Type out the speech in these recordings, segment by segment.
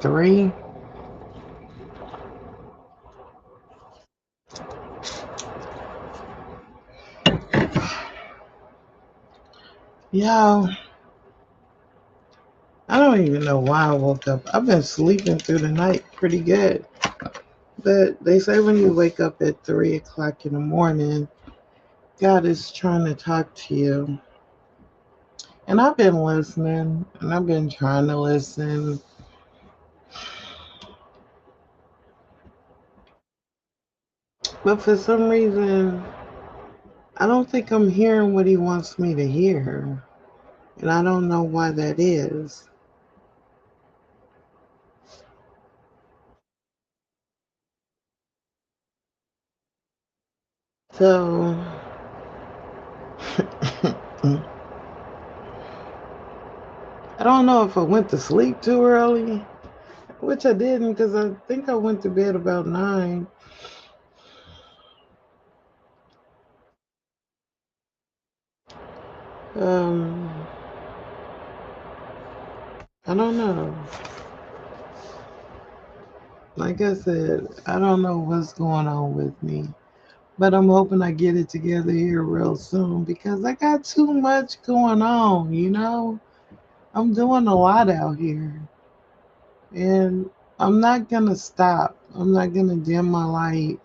3. Yeah, I don't even know why I woke up. I've been sleeping through the night pretty good. But they say when you wake up at 3 o'clock in the morning, God is trying to talk to you. And I've been listening and I've been trying to listen. But for some reason, I don't think I'm hearing what he wants me to hear. And I don't know why that is. So, I don't know if I went to sleep too early, which I didn't because I think I went to bed about 9. Um, I don't know. Like I said, I don't know what's going on with me, but I'm hoping I get it together here real soon because I got too much going on. I'm doing a lot out here and I'm not going to stop. I'm not going to dim my light.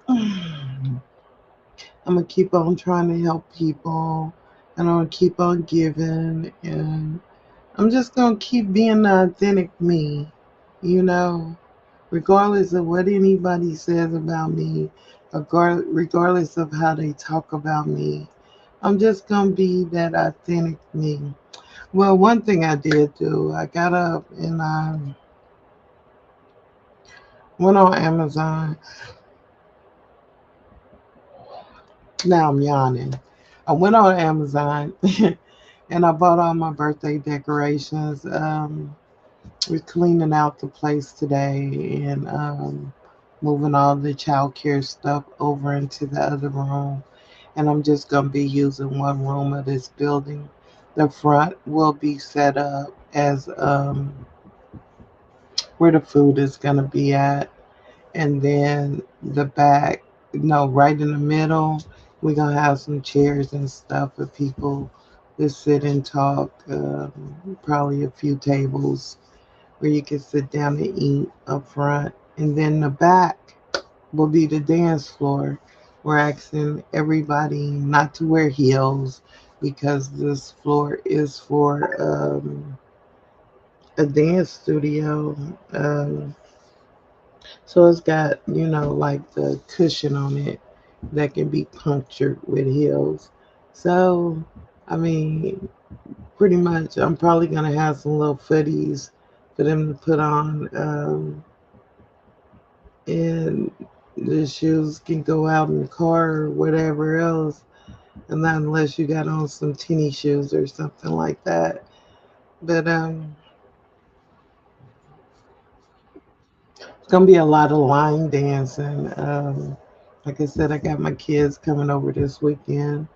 I'm going to keep on trying to help people and I'm going to keep on giving and I'm just going to keep being the authentic me, you know? Regardless of what anybody says about me, regardless of how they talk about me, I'm just going to be that authentic me. Well, one thing I did do, I got up and I went on Amazon. Now I'm yawning. I went on Amazon and I bought all my birthday decorations. We're cleaning out the place today and moving all the child care stuff over into the other room. And I'm just going to be using one room of this building. The front will be set up as where the food is going to be at. And then the back, no, right in the middle, we're going to have some chairs and stuff for people to sit and talk. Probably a few tables where you can sit down and eat up front. And then the back will be the dance floor. We're asking everybody not to wear heels because this floor is for a dance studio. Um, so it's got, like the cushion on it that can be punctured with heels. So, I mean, pretty much I'm probably going to have some little footies for them to put on. And the shoes can go out in the car or whatever else, and not unless you got on some tennis shoes or something like that. But it's gonna be a lot of line dancing. Like I said, I got my kids coming over this weekend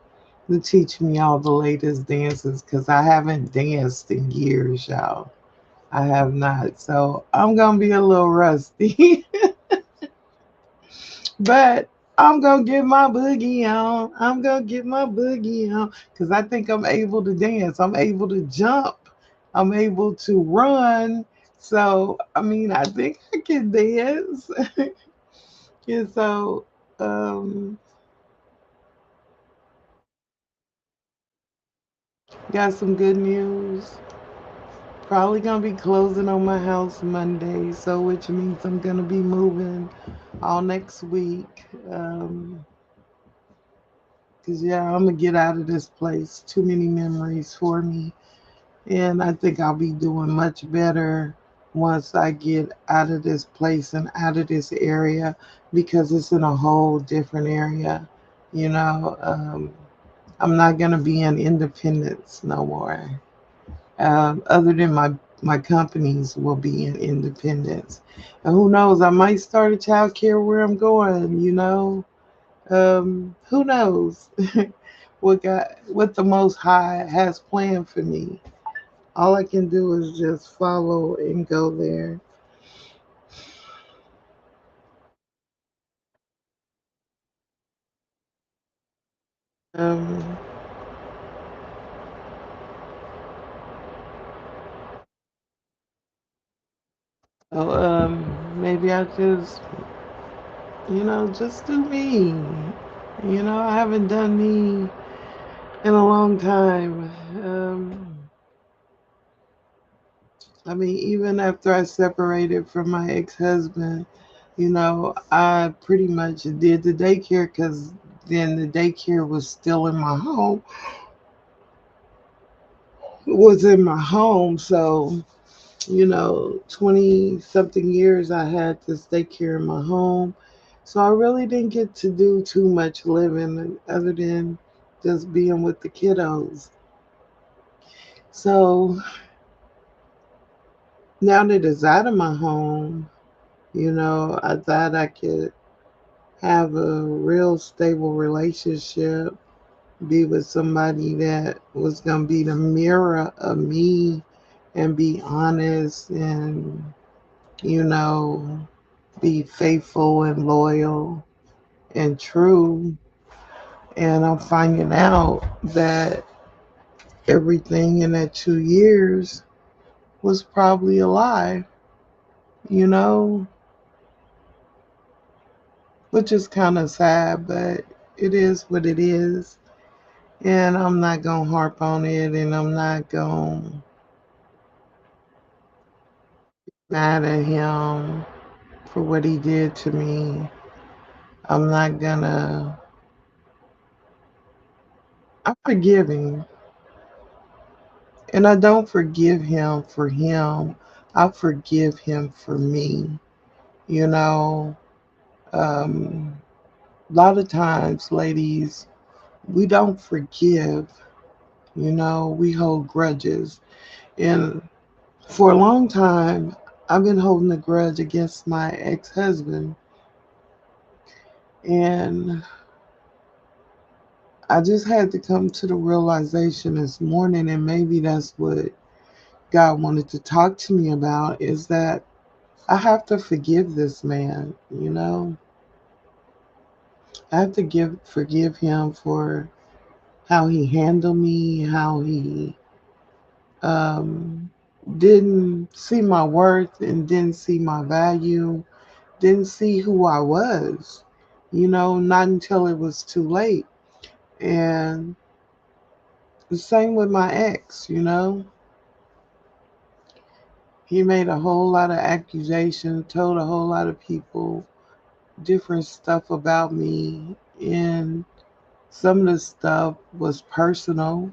to teach me all the latest dances because I haven't danced in years, y'all. I have not, so I'm gonna be a little rusty. But I'm gonna get my boogie on. I'm gonna get my boogie on because I think I'm able to dance. I'm able to jump. I'm able to run. So I mean, I think I can dance. And so, um, got some good news. Probably gonna be closing on my house Monday, so which means I'm gonna be moving all next week. Cause yeah, I'm gonna get out of this place. Too many memories for me. And I think I'll be doing much better once I get out of this place and out of this area because it's in a whole different area. You know, I'm not going to be in Independence no more. Other than my companies will be in Independence. And who knows, I might start a child care where I'm going. Who knows what the Most High has planned for me. All I can do is just follow and go there. Um, Maybe I just, just do me. I haven't done me in a long time. I mean, even after I separated from my ex-husband, I pretty much did the daycare because then the daycare was still in my home, was in my home. So, 20 something years I had this daycare in my home. So I really didn't get to do too much living other than just being with the kiddos. So now that it's out of my home, I thought I could have a real stable relationship, be with somebody that was going to be the mirror of me and be honest and, you know, be faithful and loyal and true. And I'm finding out that everything in that 2 years was probably a lie, you know, which is kind of sad, but it is what it is. And I'm not going to harp on it and I'm not going to mad at him for what he did to me. I'm not going to, I forgive him. And I don't forgive him for him. I forgive him for me. You know, um, a lot of times, ladies, we don't forgive. We hold grudges. And for a long time, I've been holding a grudge against my ex husband. And I just had to come to the realization this morning, and maybe that's what God wanted to talk to me about is that I have to forgive this man. I have to forgive him for how he handled me, how he um, didn't see my worth and didn't see my value, didn't see who I was, not until it was too late. And the same with my ex. He made a whole lot of accusations, told a whole lot of people different stuff about me, and some of the stuff was personal,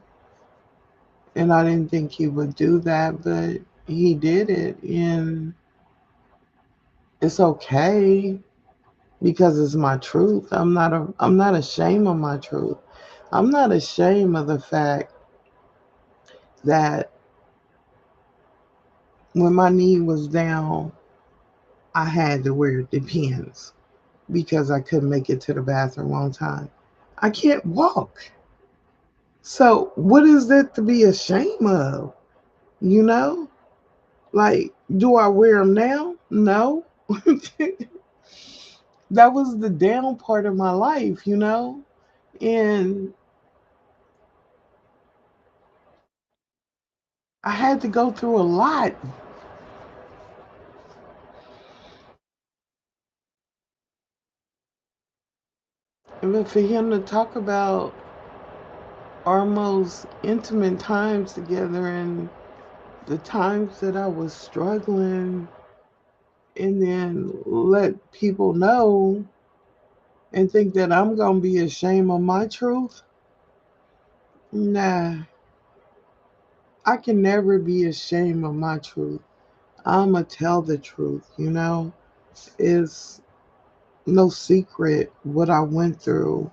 and I didn't think he would do that, but he did it, and it's okay because it's my truth. I'm not ashamed of my truth. I'm not ashamed of the fact that when my knee was down, I had to wear Depends because I couldn't make it to the bathroom on time. I can't walk. So what is that to be ashamed of? You know? Like, do I wear them now? No. That was the down part of my life. And I had to go through a lot. And for him to talk about our most intimate times together and the times that I was struggling, and then let people know and think that I'm going to be ashamed of my truth. Nah, I can never be ashamed of my truth. I'm going to tell the truth. It's no secret what I went through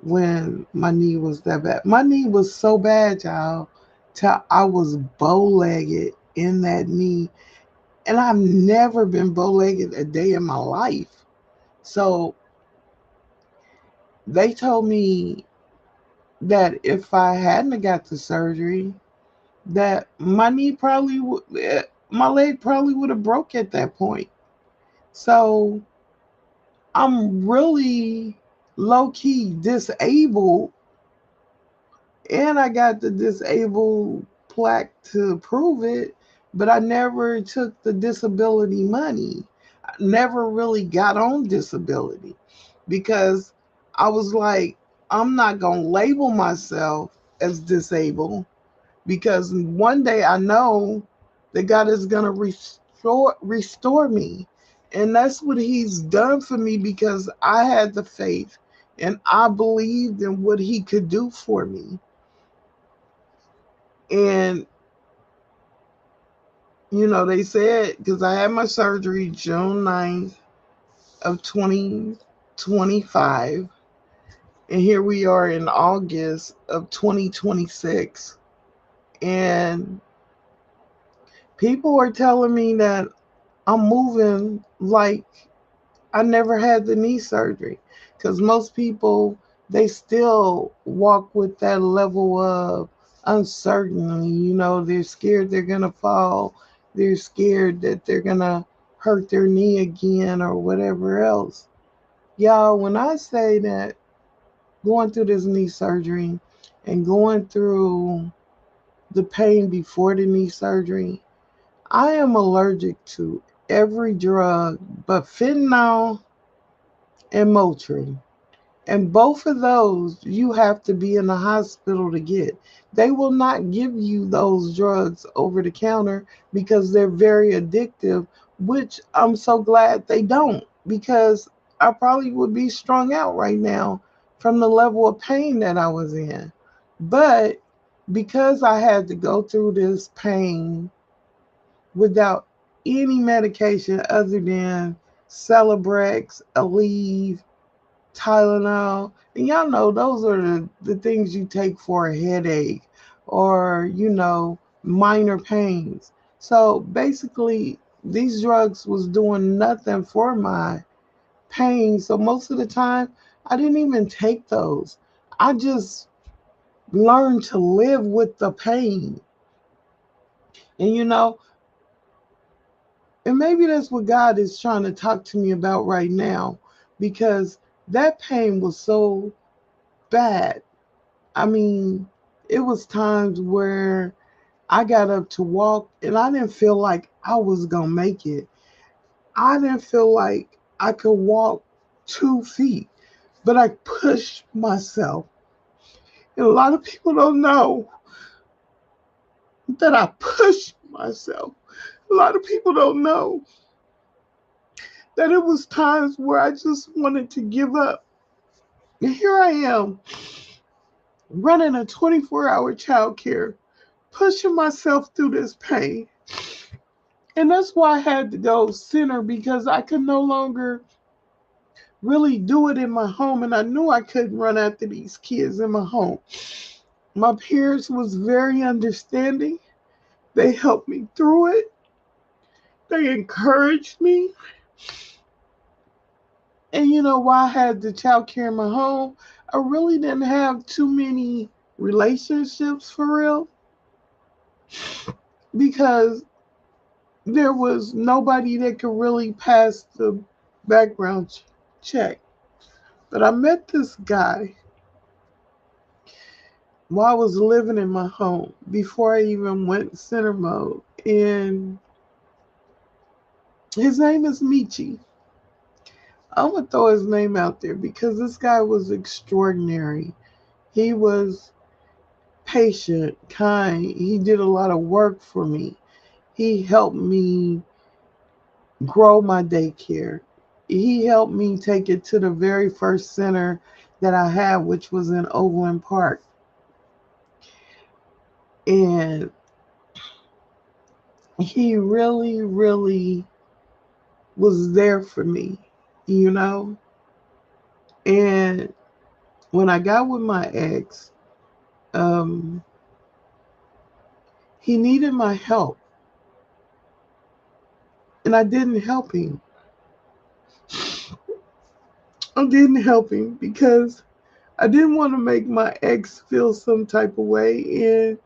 when my knee was that bad. My knee was so bad, y'all, till I was bow legged in that knee. And I've never been bow legged a day in my life. So they told me that if I hadn't got the surgery, that my knee probably my leg probably would have broke at that point. So I'm really low key disabled, and I got the disabled plaque to prove it, but I never took the disability money. I never really got on disability because I was like, I'm not going to label myself as disabled because one day I know that God is going to restore me. And that's what he's done for me because I had the faith and I believed in what he could do for me. And, they said, because I had my surgery June 9th of 2025. And here we are in August of 2026. And people are telling me that I'm moving like I never had the knee surgery. Because most people, they still walk with that level of uncertainty. They're scared they're going to fall. They're scared that they're going to hurt their knee again or whatever else. Y'all, when I say that going through this knee surgery and going through the pain before the knee surgery, I am allergic to every drug but fentanyl and Motrin. And both of those you have to be in the hospital to get. They will not give you those drugs over the counter because they're very addictive, which I'm so glad they don't because I probably would be strung out right now from the level of pain that I was in. But because I had to go through this pain without any medication other than Celebrex, Aleve, Tylenol. And y'all know those are the things you take for a headache or, minor pains. So basically, these drugs was doing nothing for my pain. So most of the time, I didn't even take those. I just learned to live with the pain. And and maybe that's what God is trying to talk to me about right now because that pain was so bad. I mean, it was times where I got up to walk and I didn't feel like I was going to make it. I didn't feel like I could walk 2 feet, but I pushed myself. And a lot of people don't know that I pushed myself. A lot of people don't know that it was times where I just wanted to give up. And here I am running a 24-hour childcare, pushing myself through this pain. And that's why I had to go center because I could no longer really do it in my home. And I knew I couldn't run after these kids in my home. My parents was very understanding. They helped me through it. They encouraged me. And why I had the child care in my home, I really didn't have too many relationships for real because there was nobody that could really pass the background check. But I met this guy while I was living in my home before I even went center mode. And his name is Michi. I'm going to throw his name out there because this guy was extraordinary. He was patient, kind. He did a lot of work for me. He helped me grow my daycare. He helped me take it to the very first center that I had, which was in Overland Park. And he really, really was there for me, you know? And when I got with my ex, um, he needed my help. And I didn't help him. I didn't help him because I didn't want to make my ex feel some type of way. And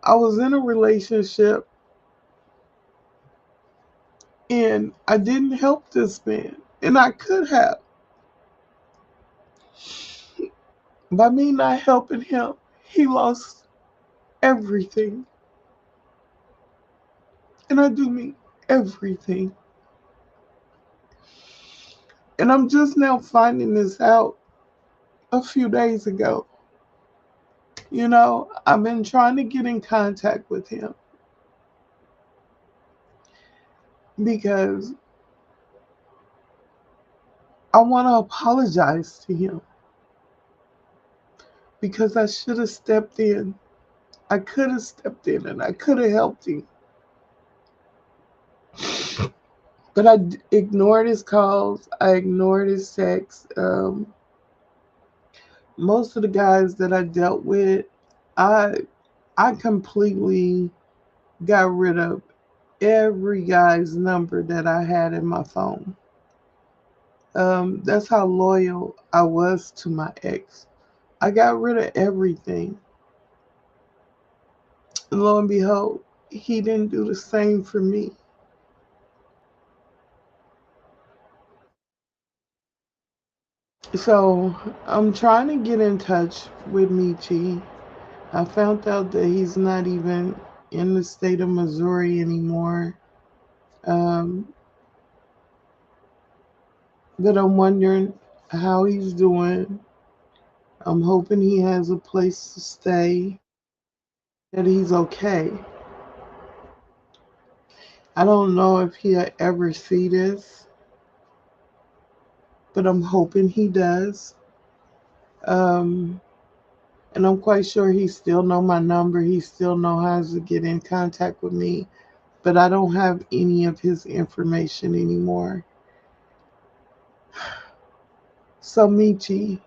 I was in a relationship and I didn't help this man. And I could have. By me not helping him, he lost everything. And I do mean everything. And I'm just now finding this out a few days ago. I've been trying to get in contact with him because I want to apologize to him because I should have stepped in. I could have stepped in and I could have helped him. But I ignored his calls. I ignored his texts. Most of the guys that I dealt with, I I completely got rid of every guy's number that I had in my phone. That's how loyal I was to my ex. I got rid of everything. And lo and behold, he didn't do the same for me. So I'm trying to get in touch with Michi. I found out that he's not even in the state of Missouri anymore. Um, but I'm wondering how he's doing. I'm hoping he has a place to stay, that he's okay. I don't know if he'll ever see this, but I'm hoping he does. Um, and I'm quite sure he still know my number. He still know how to get in contact with me, but I don't have any of his information anymore. So Michi,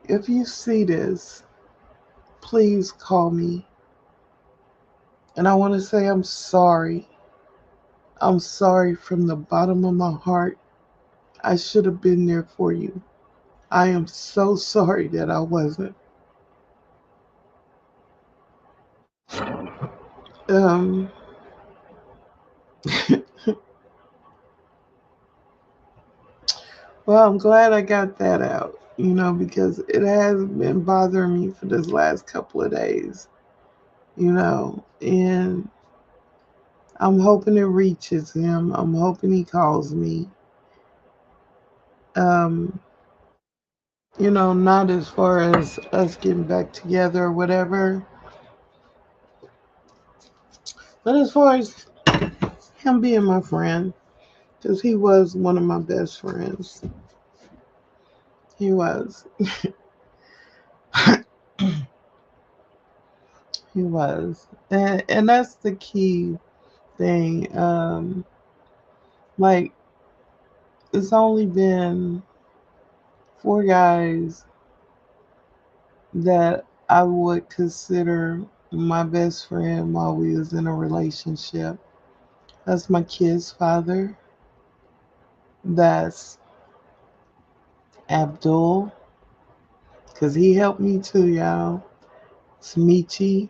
if you see this, please call me. And I want to say I'm sorry. I'm sorry from the bottom of my heart. I should have been there for you. I am so sorry that I wasn't. Um, well, I'm glad I got that out, because it has been bothering me for this last couple of days, and I'm hoping it reaches him. I'm hoping he calls me. Um, not as far as us getting back together or whatever, but as far as him being my friend, because he was one of my best friends. He was. He was. And that's the key thing. Like, it's only been four guys that I would consider my best friend while we was in a relationship. That's my kid's father. That's Abdul, because he helped me too, y'all. It's Michi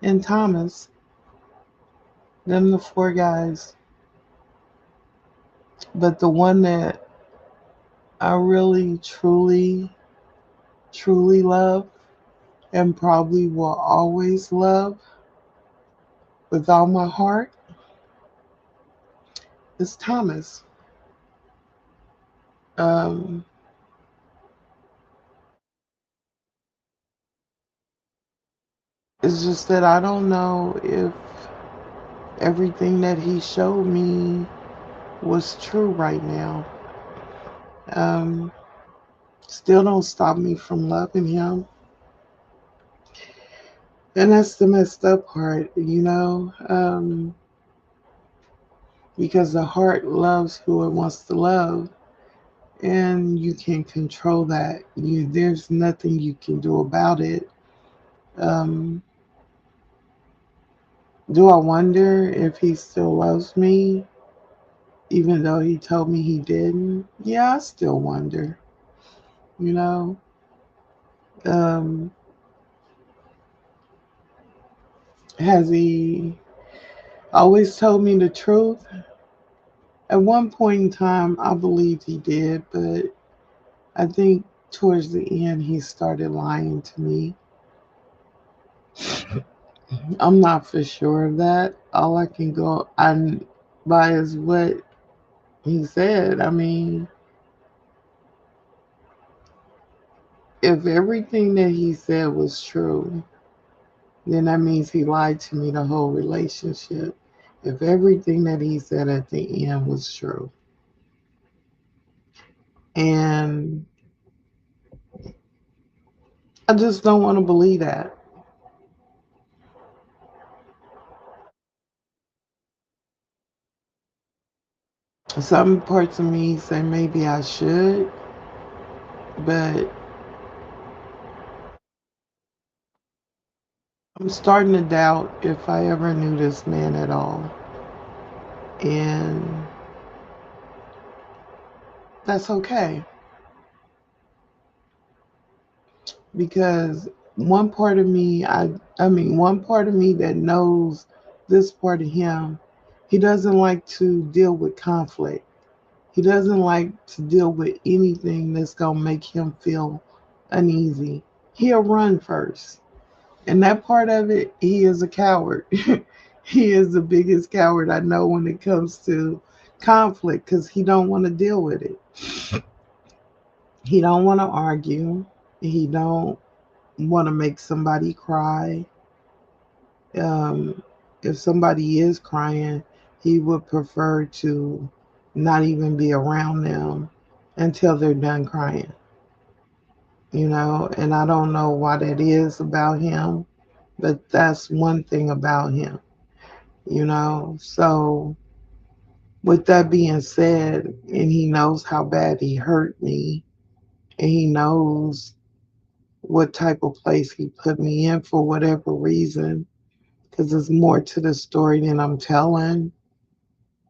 and Thomas. Them the four guys. But the one that I really, truly, truly love and probably will always love with all my heart is Thomas. Um, it's just that I don't know if everything that he showed me was true right now. Um, Still don't stop me from loving him. And that's the messed up part, because the heart loves who it wants to love. And you can control that. There's nothing you can do about it. Um, do I wonder if he still loves me, even though he told me he didn't? Yeah, I still wonder. You know, um, Has he always told me the truth? At one point in time, I believed he did, but I think towards the end, he started lying to me. I'm not for sure of that. All I can go on by is what he said. I mean, if everything that he said was true, then that means he lied to me the whole relationship. If everything that he said at the end was true. And I just don't want to believe that. Some parts of me say maybe I should, but I'm starting to doubt if I ever knew this man at all. And that's okay because one part of me that knows this part of him, he doesn't like to deal with conflict. He doesn't like to deal with anything that's going to make him feel uneasy. He'll run first. And that part of it, he is a coward. He is the biggest coward I know when it comes to conflict because he don't want to deal with it. He don't want to argue. He don't want to make somebody cry. Um, if somebody is crying, he would prefer to not even be around them until they're done crying. And I don't know why that is about him, but that's one thing about him. So, with that being said, and he knows how bad he hurt me, and he knows what type of place he put me in for whatever reason, because there's more to the story than I'm telling.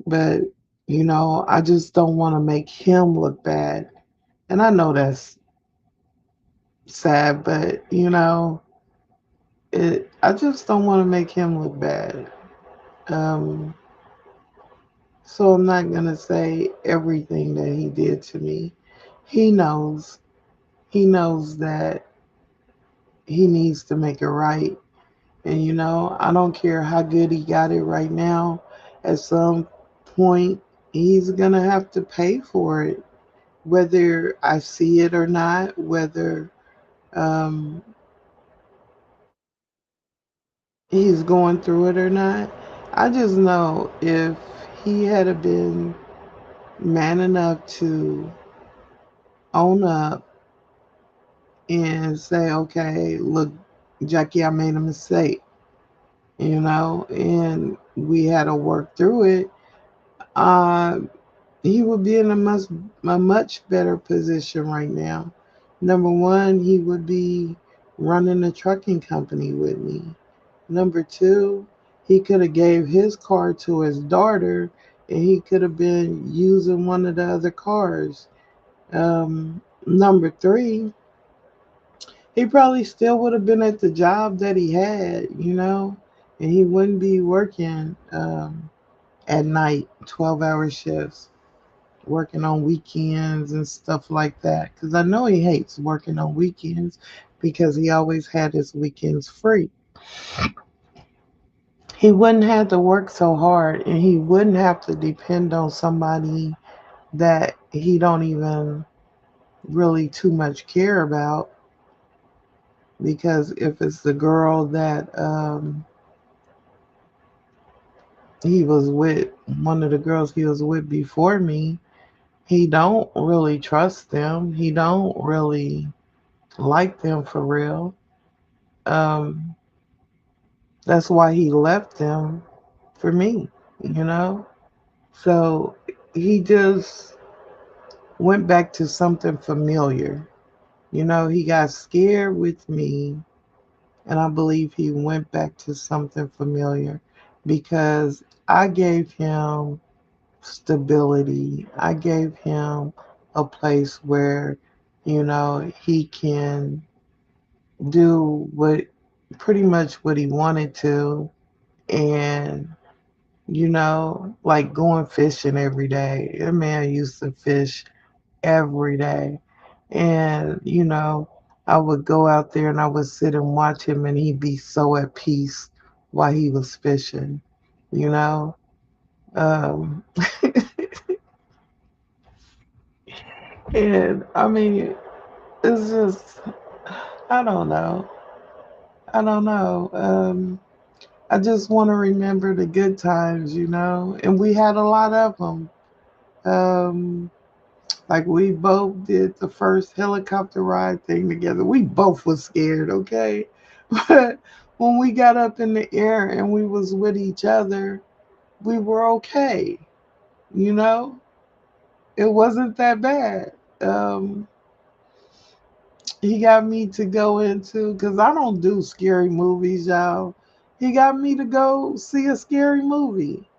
But, I just don't want to make him look bad. And I know that's sad, but, I just don't want to make him look bad. Um, so I'm not going to say everything that he did to me. He knows. He knows that he needs to make it right. And, I don't care how good he got it right now. At some point, he's going to have to pay for it, whether I see it or not, whether um, he's going through it or not. I just know if he had been man enough to own up and say, okay, look, Jackie, I made a mistake, and we had to work through it, uh, he would be in a much better position right now. Number one, he would be running a trucking company with me. Number two, he could have gave his car to his daughter, and he could have been using one of the other cars. Number three, he probably still would have been at the job that he had, and he wouldn't be working at night, 12-hour shifts, working on weekends and stuff like that. Because I know he hates working on weekends because he always had his weekends free. He wouldn't have to work so hard and he wouldn't have to depend on somebody that he don't even really too much care about, because if it's the girl that he was with, one of the girls he was with before me, he don't really trust them. He don't really like them for real. Um, that's why he left them for me, you know? So he just went back to something familiar. He got scared with me, and I believe he went back to something familiar because I gave him stability. I gave him a place where, he can do what pretty much what he wanted to. And, like going fishing every day. That man used to fish every day. And, I would go out there and I would sit and watch him, and he'd be so at peace while he was fishing, you know? Um, and I mean, it's just, I don't know. I don't know. I just want to remember the good times, and we had a lot of them. Um, like we both did the first helicopter ride thing together. We both was scared, okay? But when we got up in the air and we was with each other, we were okay. You know, it wasn't that bad. Um, he got me to go into because I don't do scary movies, y'all. He got me to go see a scary movie,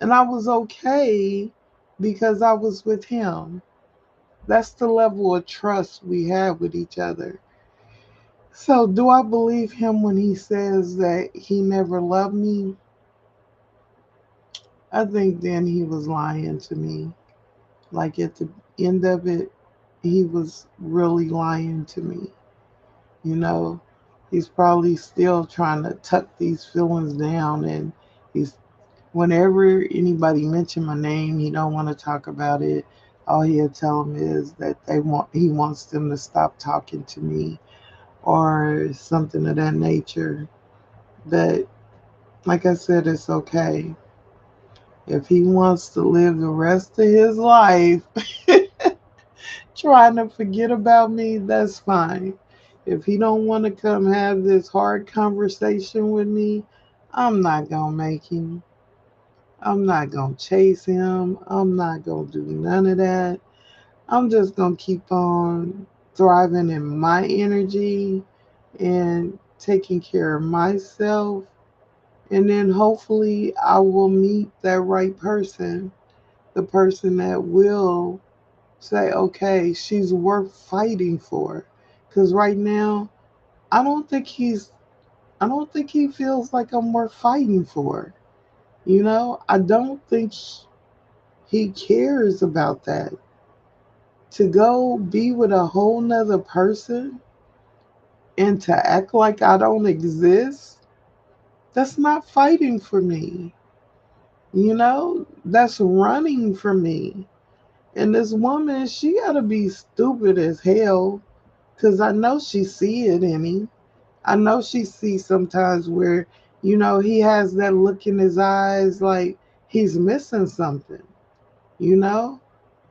and I was okay because I was with him. That's the level of trust we have with each other. So, do I believe him when he says that he never loved me? I think then he was lying to me. Like at the end of it, he was really lying to me. You know, he's probably still trying to tuck these feelings down, and he's whenever anybody mention my name, he don't want to talk about it. All he'll tell them is that he wants them to stop talking to me or something of that nature. But like I said, it's okay. If he wants to live the rest of his life trying to forget about me, that's fine. If he don't want to come have this hard conversation with me, I'm not gonna make him. I'm not gonna chase him. I'm not gonna do none of that. I'm just gonna keep on thriving in my energy and taking care of myself. And then hopefully I will meet that right person, the person that will say, okay, she's worth fighting for. Because right now, I don't think he's, I don't think he feels like I'm worth fighting for. I don't think he cares about that. To go be with a whole nother person and to act like I don't exist, that's not fighting for me. That's running from me. And this woman, she gotta be stupid as hell, cause I know she see it in him. I know she sees sometimes where, he has that look in his eyes like he's missing something, you know?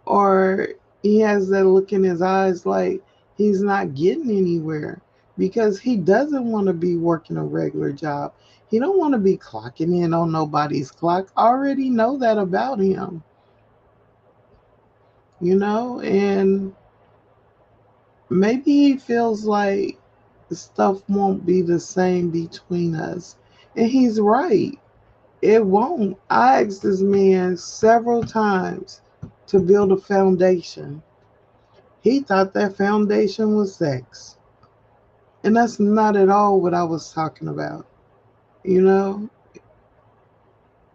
Or he has that look in his eyes like he's not getting anywhere because he doesn't want to be working a regular job. He don't want to be clocking in on nobody's clock. I already know that about him, and maybe he feels like stuff won't be the same between us. And he's right. It won't. I asked this man several times to build a foundation. He thought that foundation was sex. And that's not at all what I was talking about. You know?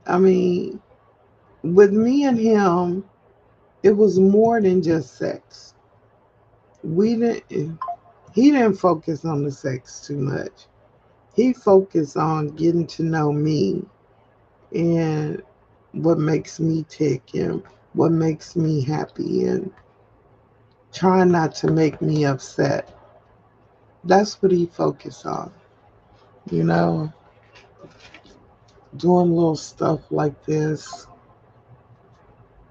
I mean, with me and him, it was more than just sex. We didn't he didn't focus on the sex too much. He focused on getting to know me and what makes me tick and what makes me happy and trying not to make me upset. That's what he focused on, you know, doing little stuff like this,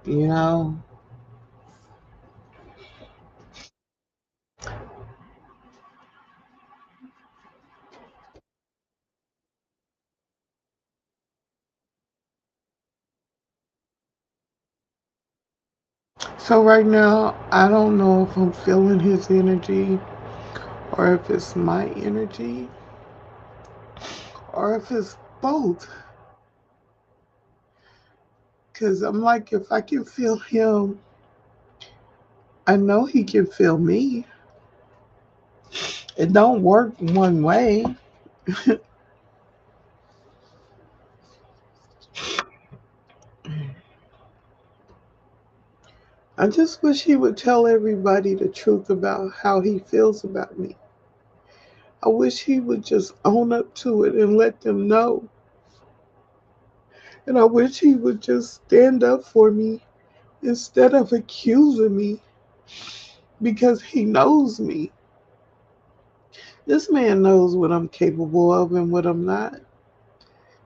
you know. So right now, I don't know if I'm feeling his energy or if it's my energy or if it's both. Because I'm like, if I can feel him, I know he can feel me. It don't work one way. I just wish he would tell everybody the truth about how he feels about me. I wish he would just own up to it and let them know. And I wish he would just stand up for me instead of accusing me because he knows me. This man knows what I'm capable of and what I'm not.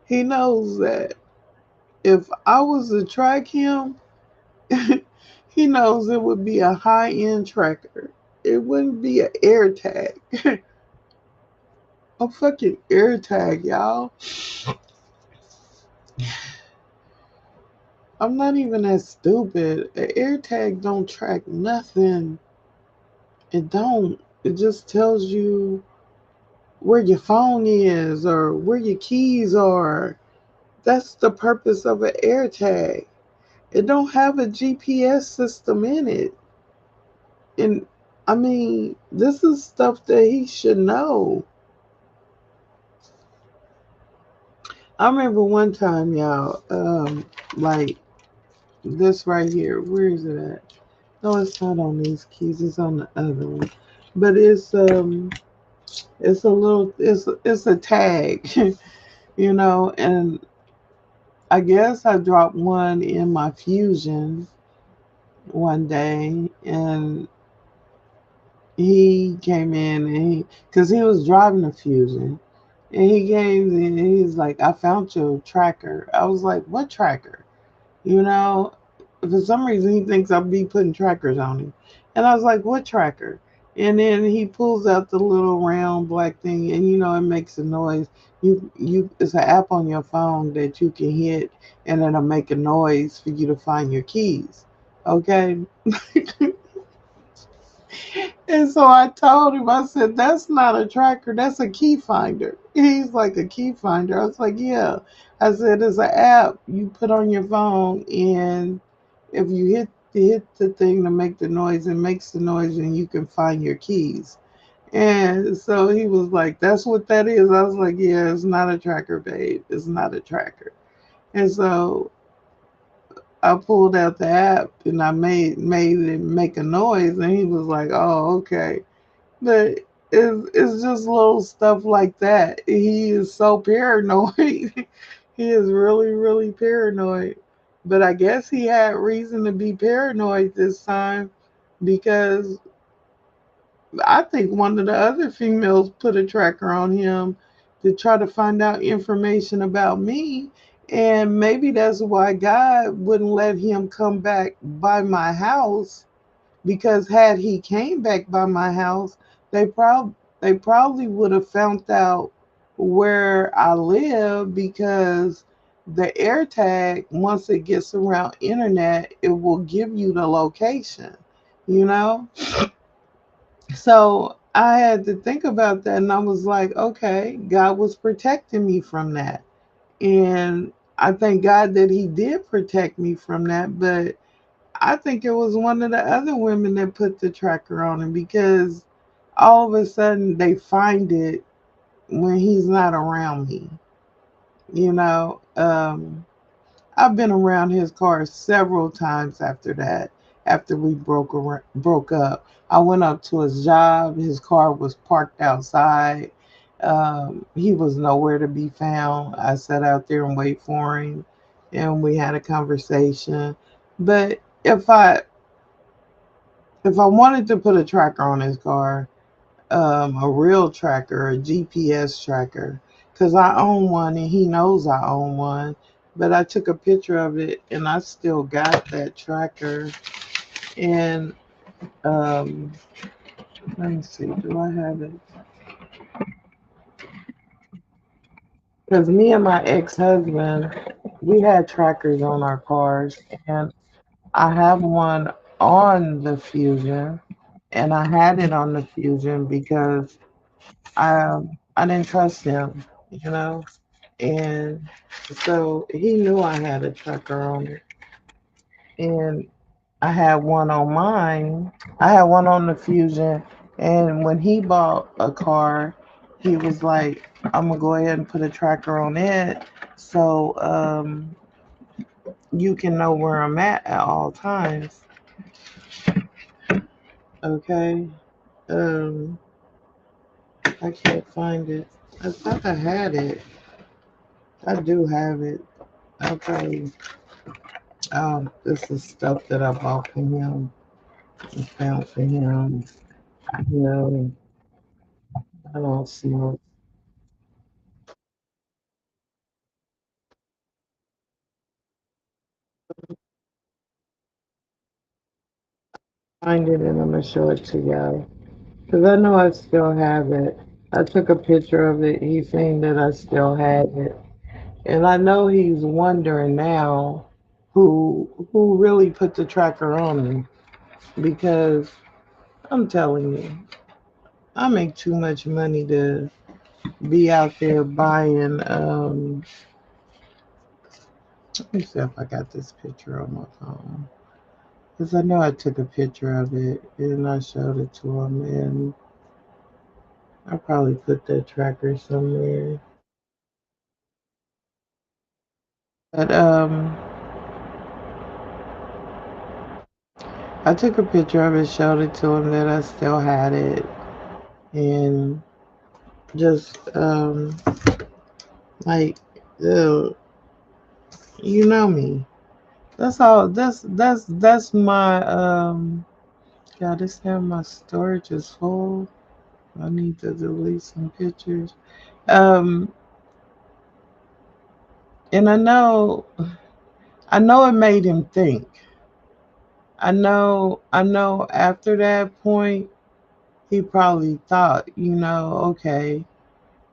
He knows that if I was to track him, he knows it would be a high end tracker. It wouldn't be an air tag. A fucking air tag, y'all. I'm not even that stupid. An air tag don't track nothing. It don't. It just tells you where your phone is or where your keys are. That's the purpose of an air tag. It don't have a GPS system in it. And I mean, this is stuff that he should know. I remember one time, y'all, like this right here. Where is it at? No, it's not on these keys. It's on the other one. But it's a little, it's a tag, you know. And I guess I dropped one in my Fusion one day, and he came in and because he was driving a Fusion, and he came in and he's like, "I found your tracker." I was like, "What tracker?" You know, for some reason he thinks I'll be putting trackers on him. And I was like, "What tracker?" And then he pulls out the little round black thing, and you know it makes a noise. It's an app on your phone that you can hit, and it'll make a noise for you to find your keys. Okay. And so I told him, I said, "That's not a tracker, that's a key finder." He's like, "A key finder?" I was like, "Yeah." I said, "It's an app you put on your phone, and if you hit the thing to make the noise, it makes the noise and you can find your keys." And so he was like, "That's what that is." I was like, "Yeah, it's not a tracker, babe. It's not a tracker." And so I pulled out the app and I made it make a noise, and he was like, "Oh, okay." But it's just little stuff like that. He is so paranoid. He is really, really paranoid. But I guess he had reason to be paranoid this time because I think one of the other females put a tracker on him to try to find out information about me. And maybe that's why God wouldn't let him come back by my house, because had he came back by my house, they probably would have found out where I live, because the AirTag, once it gets around internet, it will give you the location, you know? So I had to think about that, and I was like, okay, God was protecting me from that. And I thank God that he did protect me from that, but I think it was one of the other women that put the tracker on him, because all of a sudden they find it when he's not around me. You know, I've been around his car several times after that. After we broke up, I went up to his job. His car was parked outside. He was nowhere to be found. I sat out there and wait for him, and we had a conversation. But if I wanted to put a tracker on his car, a real tracker, a GPS tracker, because I own one and he knows I own one, but I took a picture of it and I still got that tracker. And um, let me see, do I have it? Because me and my ex-husband, we had trackers on our cars, and I have one on the Fusion, and I had it on the Fusion because I didn't trust him, you know, and so he knew I had a tracker on it, and I had one on mine. I had one on the Fusion, and when he bought a car, he was like, "I'm gonna go ahead and put a tracker on it, so you can know where I'm at all times." Okay. Um, I can't find it. I thought I had it. I do have it. I'll probably. This is stuff that I bought for him and found for him. You know, I don't smoke. Find it and I'm gonna show it to y'all. Cause I know I still have it. I took a picture of it. He's saying that I still had it, and I know he's wondering now who really put the tracker on me because I'm telling you, I make too much money to be out there buying. Let me see if I got this picture on my phone. Because I know I took a picture of it and I showed it to him, and I probably put that tracker somewhere. But I took a picture of it, showed it to him that I still had it, and just like, ew, you know me. That's all. That's my God. This time my storage is full. I need to delete some pictures. Um, and I know it made him think. I know after that point, he probably thought, okay,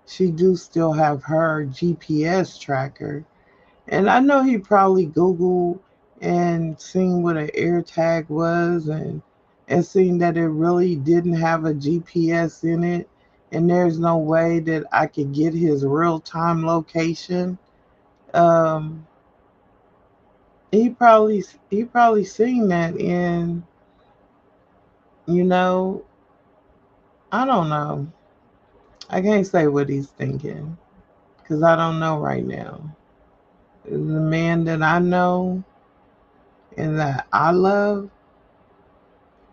she do still have her GPS tracker. And I know he probably Googled and seen what an AirTag was and seen that it really didn't have a GPS in it. And there's no way that I could get his real time location. Um, he probably seen that, and you know, I don't know. I can't say what he's thinking because I don't know right now. The man that I know and that I love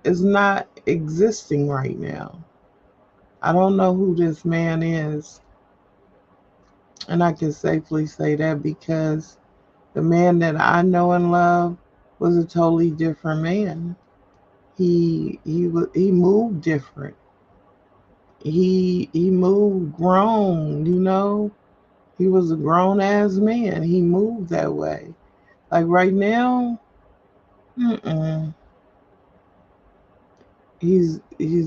is not existing right now. I don't know who this man is, and I can safely say that because the man that I know and love was a totally different man. He moved different. He moved grown, He was a grown ass man. He moved that way. Like right now, mm-mm. He's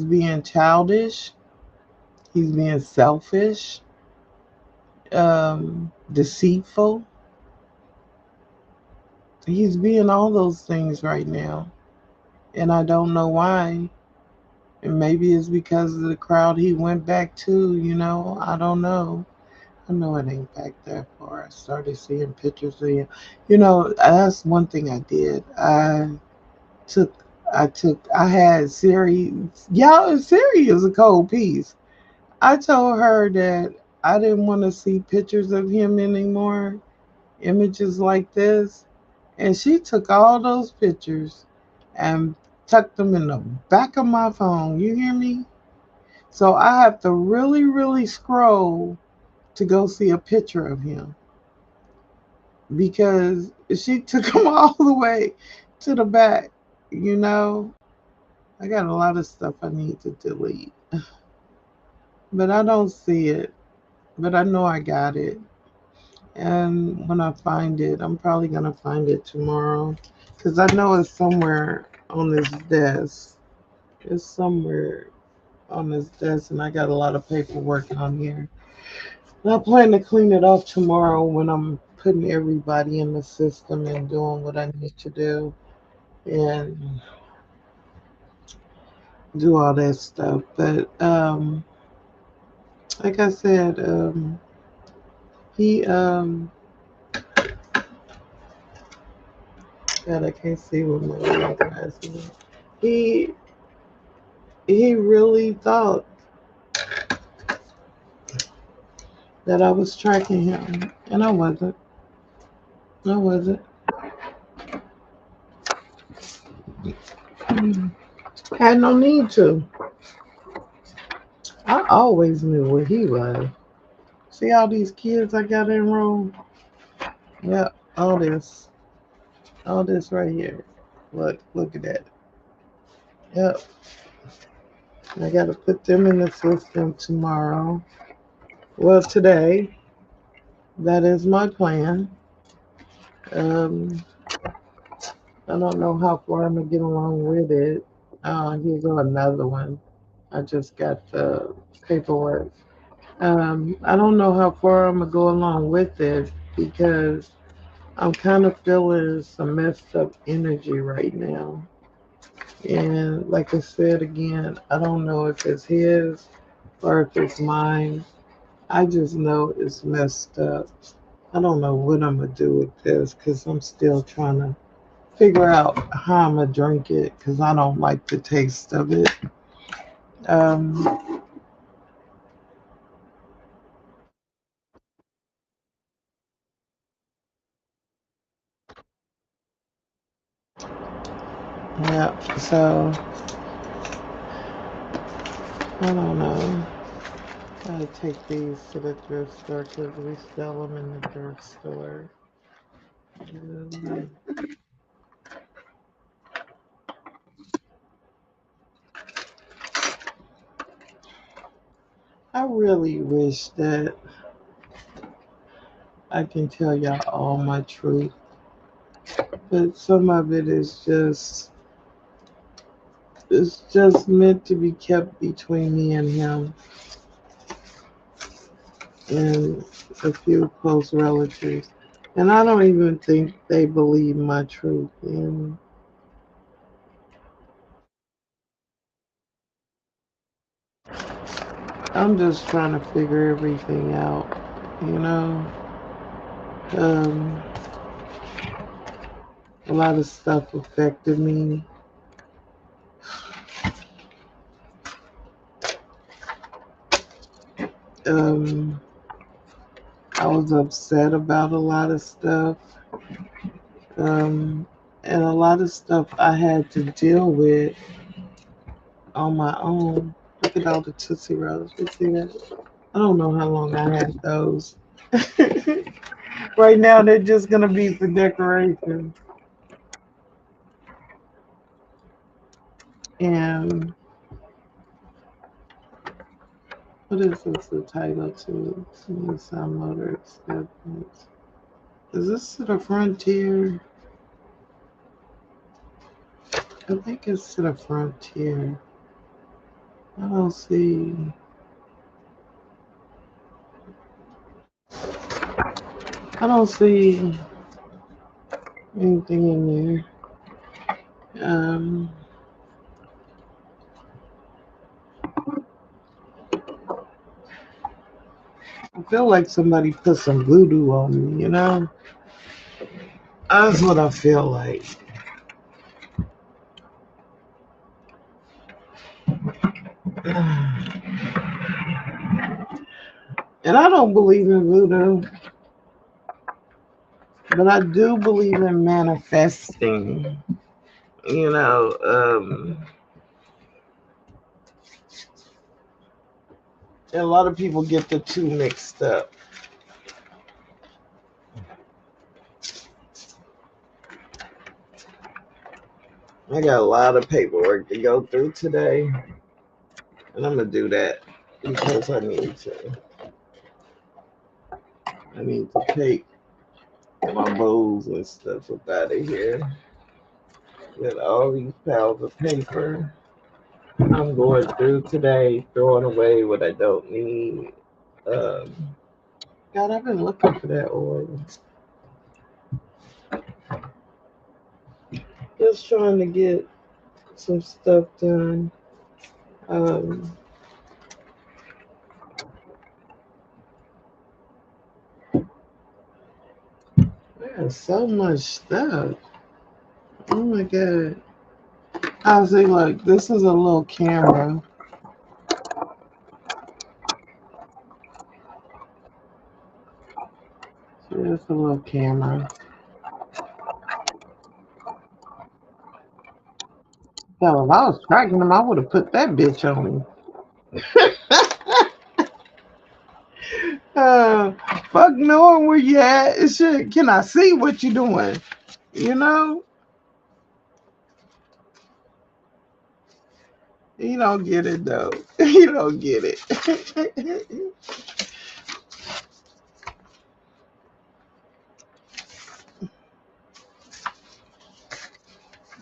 being childish. He's being selfish, deceitful. He's being all those things right now, and I don't know why. And maybe it's because of the crowd he went back to. I don't know. I know it ain't back that far. I started seeing pictures of him. That's one thing I did. Took I had Siri. Y'all, Siri is a cold piece. I told her that I didn't want to see pictures of him anymore, images like this. And she took all those pictures and tucked them in the back of my phone. You hear me? So I have to really, really scroll to go see a picture of him because she took them all the way to the back. You know, I got a lot of stuff I need to delete, but I don't see it. But I know I got it. And when I find it, I'm probably going to find it tomorrow because I know it's somewhere on this desk. It's somewhere on this desk, and I got a lot of paperwork on here. And I plan to clean it off tomorrow when I'm putting everybody in the system and doing what I need to do and do all that stuff. But like I said, he God, I can't see with my glasses. He he really thought that I was tracking him, and I wasn't. I wasn't. Had no need to. I always knew where he was. See all these kids I got enrolled? Yep, all this. All this right here. Look at that. Yep. I gotta put them in the system tomorrow. Well, today. That is my plan. Um, I don't know how far I'm gonna get along with it. Here's another one. I just got the paperwork. I don't know how far I'm gonna go along with it because I'm kind of feeling some messed up energy right now. And like I said again, I don't know if it's his or if it's mine. I just know it's messed up. I don't know what I'm gonna do with this because I'm still trying to figure out how I'm gonna drink it because I don't like the taste of it. Um, yeah, so I don't know. I'll take these to the thrift store because we sell them in the thrift store. Um, I really wish that I can tell y'all all my truth, but some of it is just it's just meant to be kept between me and him and a few close relatives. And I don't even think they believe my truth. And I'm just trying to figure everything out, you know? Um, a lot of stuff affected me. Um, I was upset about a lot of stuff. Um, and a lot of stuff I had to deal with on my own. Look at all the Tootsie Rolls. You see that? I don't know how long I had those. Right now, they're just gonna be for decoration. And what is this the title to? Nissan Motor Acceptance. Is this to the Frontier? I think it's to the Frontier. I don't see. I don't see anything in there. I feel like somebody put some voodoo on me. You know, that's what I feel like. And I don't believe in voodoo, but I do believe in manifesting. You know, and a lot of people get the two mixed up. I got a lot of paperwork to go through today, and I'm gonna do that because I need to. I need to take my bowls and stuff up out of here. Get all these piles of paper I'm going through today, throwing away what I don't need. Um, God, I've been looking for that oil. Just trying to get some stuff done. Um, I got so much stuff. Oh my God. I was like, look, this is a little camera. It's a little camera. Hell, if I was tracking him, I would have put that bitch on him. Uh, fuck knowing where you at. Shit, can I see what you doing? You know? You don't get it though. You don't get it.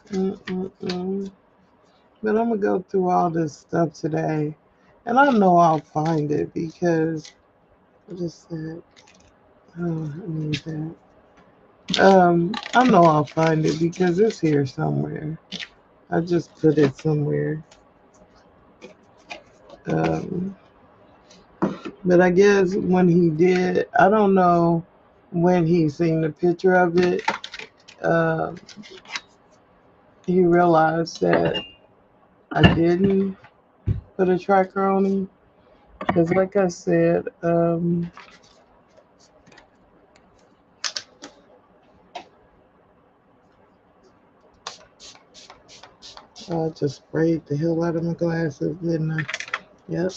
Mm-mm-mm. But I'm gonna go through all this stuff today, and I know I'll find it because what is that? Oh, I need that. I know I'll find it because it's here somewhere. I just put it somewhere. Um, but I guess when he did, I don't know when he seen the picture of it. Uh, he realized that I didn't put a tracker on him because, like I said, I just sprayed the hell out of my glasses, didn't I? Yep.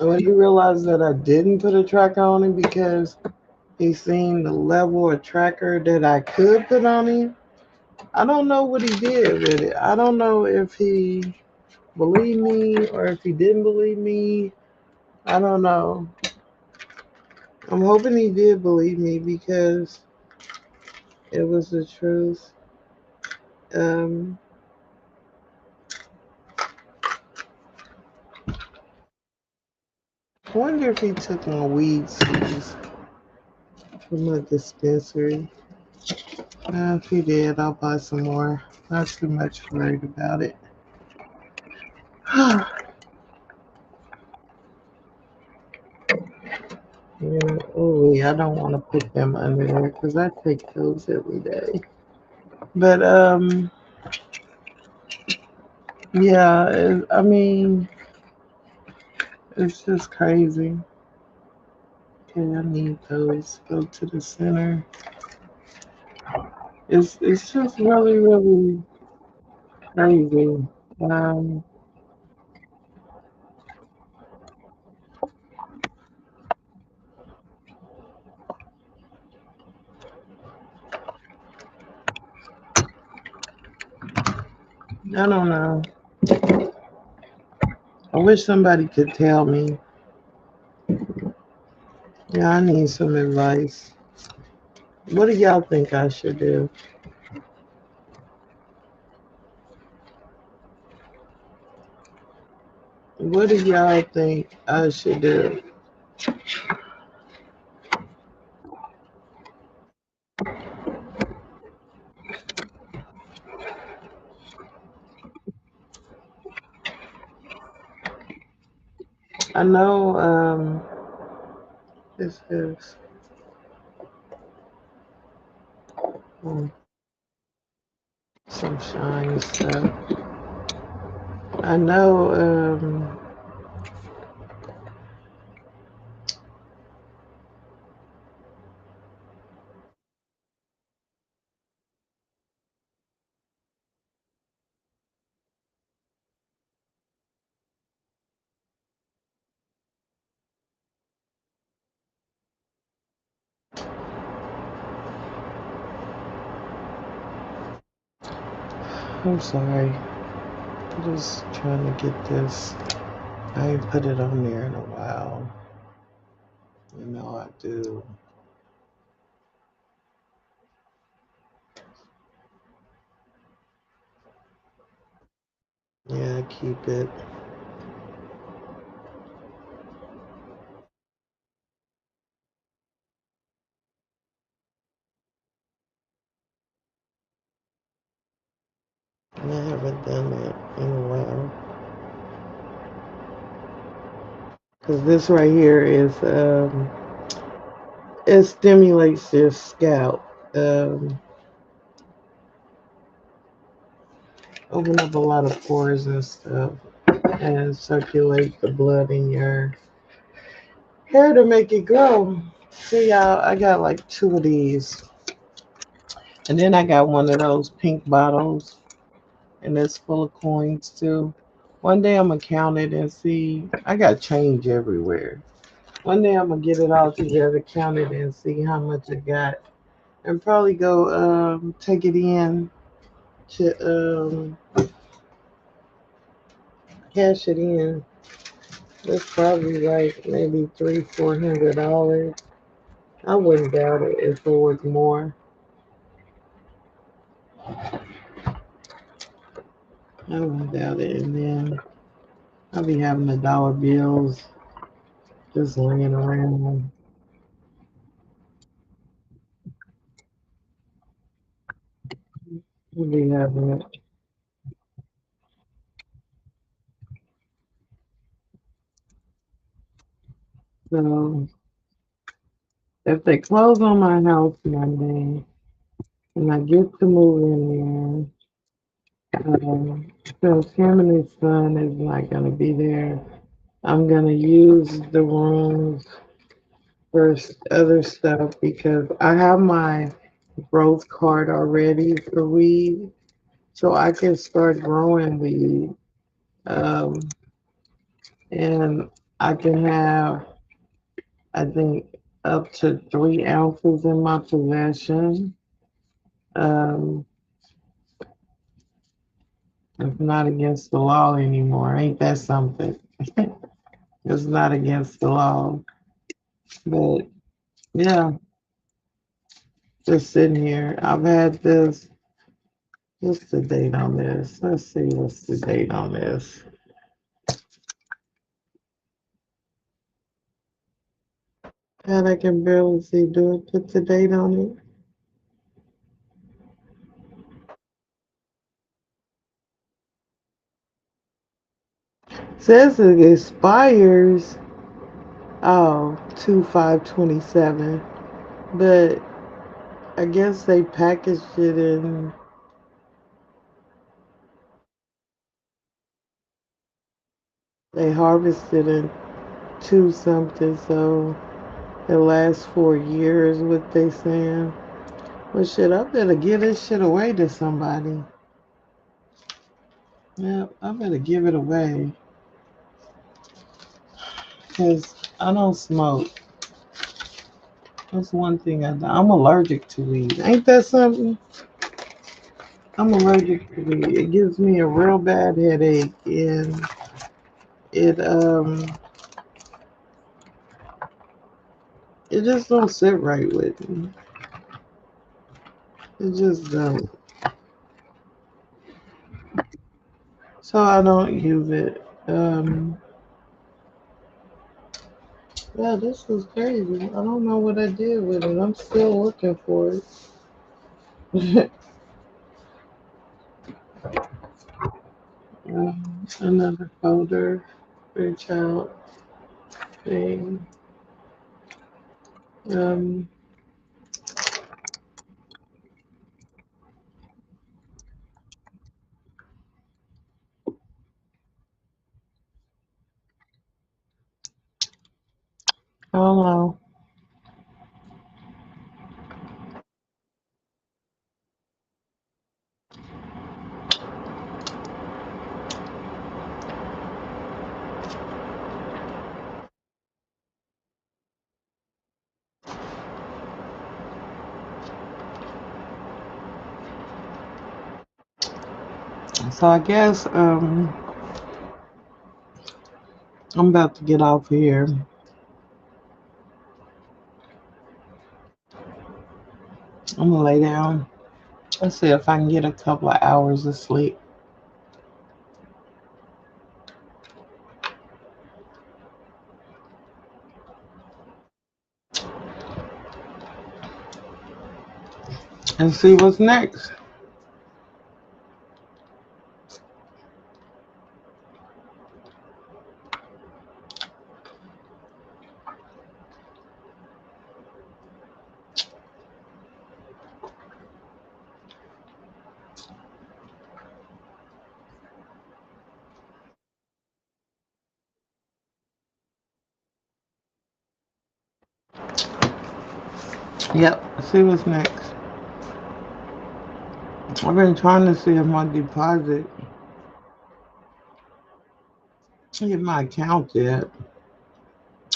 Well, he realized that I didn't put a tracker on him because he seen the level of tracker that I could put on him. I don't know what he did with it. I don't know if he believed me or if he didn't believe me. I don't know. I'm hoping he did believe me because it was the truth. Um, I wonder if he took my weed seeds from the dispensary. If he did, I'll buy some more. Not too much worried about it. Yeah, oh, yeah, I don't want to put them under there because I take those every day. But yeah, I mean, it's just crazy. Okay, I need those. Go to the center. It's just really really crazy. Um, I don't know. I wish somebody could tell me. Yeah, I need some advice. What do y'all think I should do? What do y'all think I should do? I know this is um, some shiny stuff. I know I'm sorry. I'm just trying to get this. I ain't put it on there in a while. You know I do. Yeah, keep it. I haven't done it in a while. Cause this right here is it stimulates your scalp. Open up a lot of pores and stuff and circulate the blood in your hair to make it grow. See y'all, I got like two of these. And then I got one of those pink bottles and it's full of coins too. One day I'm gonna count it and see. I got change everywhere. One day I'm gonna get it all together, count it and see how much I got. And probably go take it in to cash it in. That's probably like maybe $300-400. I wouldn't doubt it if it was more. I wouldn't doubt it. And then I'll be having the dollar bills just laying around. I'll be having it. So if they close on my house Monday and I get to move in there, since him and his son is not gonna be there, I'm gonna use the rooms for other stuff because I have my growth card already for weed, so I can start growing weed. Um, and I can have, I think, up to 3 ounces in my possession. Um, it's not against the law anymore. Ain't that something? It's not against the law. But yeah, just sitting here. I've had this. What's the date on this? Let's see. What's the date on this? God, I can barely see. Do it. Put the date on it. Says it expires. Oh, 2/5/27. But I guess they packaged it and they harvested in two something, so it lasts for a year is what they saying. Well, shit, I better give this shit away to somebody. Yeah, I better give it away because I don't smoke. That's one thing I'm allergic to weed. Ain't that something? I'm allergic to weed. It gives me a real bad headache and it it just don't sit right with me. It just don't. So I don't use it. Yeah, this was crazy. I don't know what I did with it. I'm still looking for it. Another folder. Reach out thing. Um, I don't know. So I guess I'm about to get off here. I'm gonna lay down. Let's see if I can get a couple of hours of sleep and see what's next. Yep. See what's next. I've been trying to see if my deposit hit my account yet.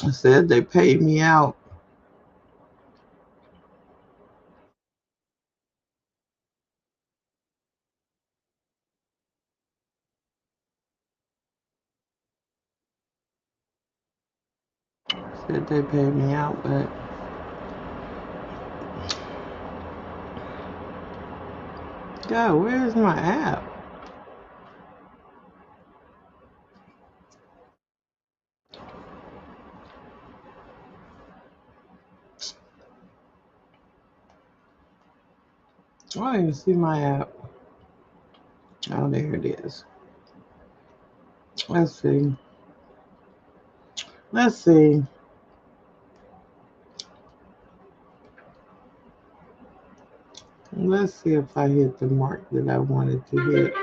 I said they paid me out. Said they paid me out, but God, where's my app? I don't even see my app. Oh, there it is. Let's see. Let's see. Let's see if I hit the mark that I wanted to hit.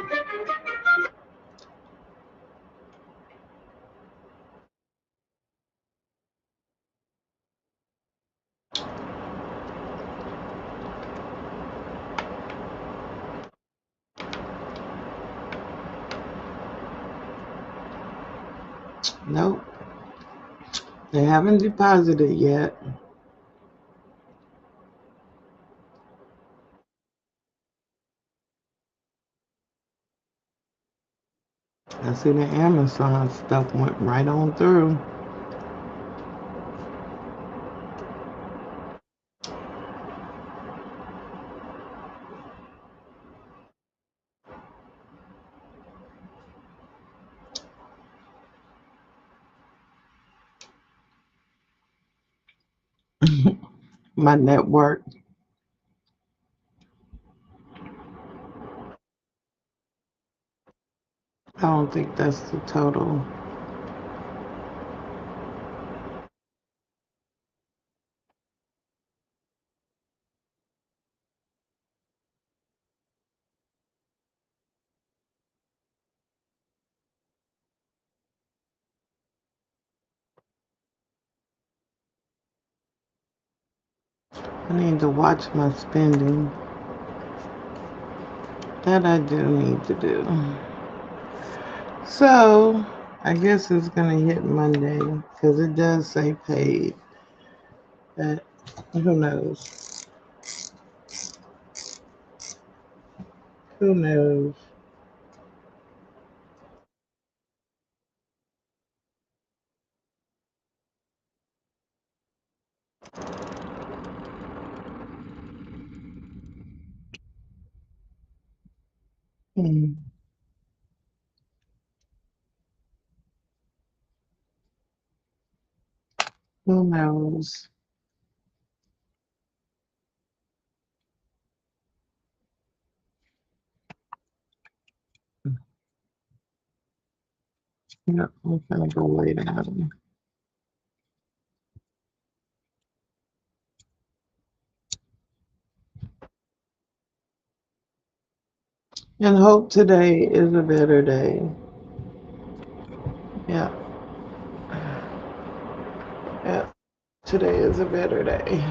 Nope. They haven't deposited yet. I see the Amazon stuff went right on through. My network. I don't think that's the total. I need to watch my spending. That I do need to do. So, I guess it's going to hit Monday because it does say paid. But who knows? Who knows? Hmm. Who knows? Yeah, I'm going to go lay down and hope today is a better day. Yeah, yeah. Today is a better day.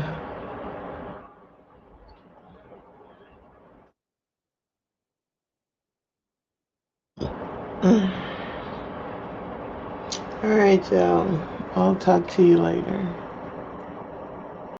All right, y'all. I'll talk to you later.